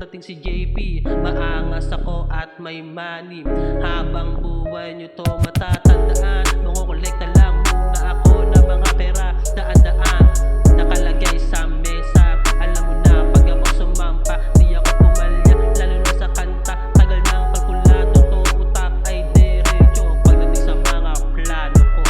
dating si JP. Maangas ako at may money. Habang buhay nyo to matatandaan. Mangukolekta lang muna ako ng mga pera. Daan-daan nakalagay sa mesa. Alam mo na pag ako sumampa, di ako pumalya, lalo na sa kanta. Tagal ng kalkulado to, utak ay derecho. Pagdating sa mga plano ko,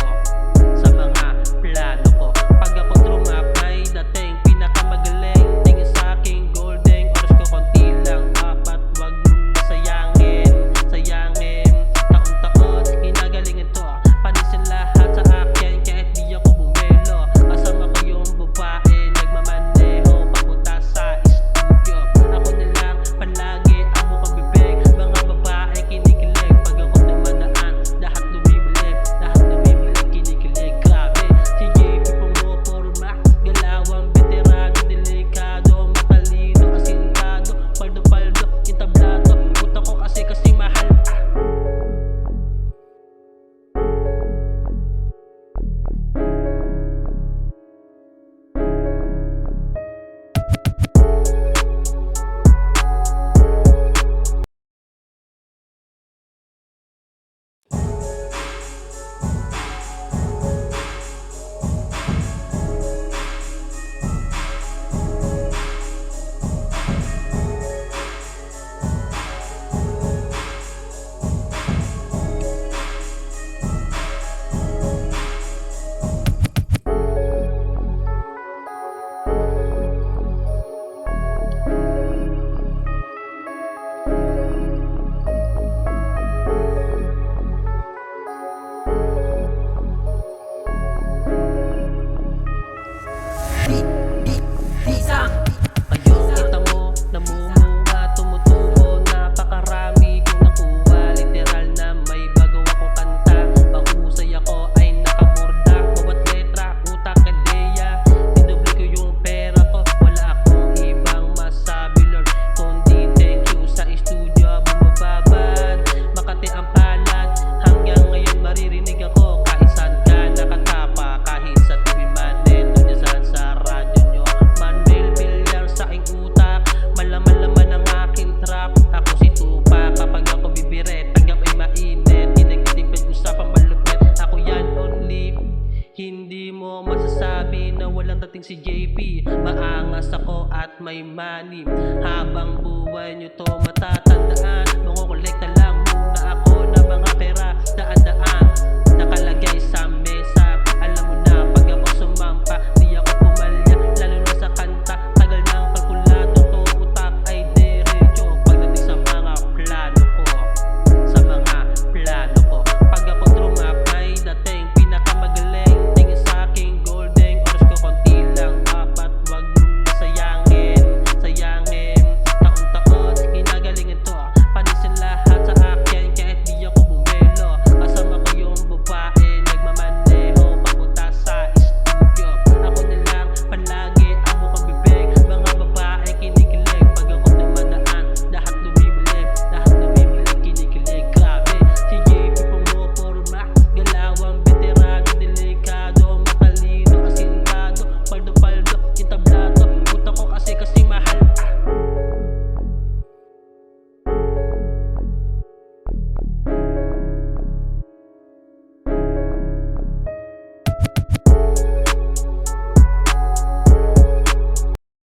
sa mga plano ko, pag ako drumap may dating pinakamagaling. Tingin sa aking golden, oras ko konti lang, apat, wag mong sayangin. Sayangin, taon-taon, ginagalingan to, panisin lahat sa akin kahit di ako bumelo. Kasama ko yung babae, nagmamaneho papunta sa studio. Ako na lang palagi ang mukhang bibig. Mga babae kinikilig pag ako dumadaan, lahat lumimilig, kinikilig. Grabe, si JP pumupurma, galawang veterano, delikado, matalino, asintado, paldo-paldo, intablato, puta ko kasi mahal. Ayun, kita mo, namumunga, tumutubo, napakarami kong nakuha. Literal na may bago akong kanta. Mahusay ako ay nakaburda. Bawat letra, utak, ideya, dinubli ko yung pera ko. Wala akong ibang masabi, Lord, kundi thank you sa studio. Bumababad, Makati ang palad. Hanggang ngayon maririnig ako kahit saan ka nakatapa, kahit sa TV man, neto niya saan sa radyo nyo. Manuel Villar sa aking utak, malaman-laman ang aking trap. Ako si Tupac, kapag ako bibiret, tanggap ay mainit. Tinagtitipid usapang malupit, ako yan only. Hindi mo masasabi na walang dating si JP. Maangas ako at may money. Habang buhay nyo to matatandaan.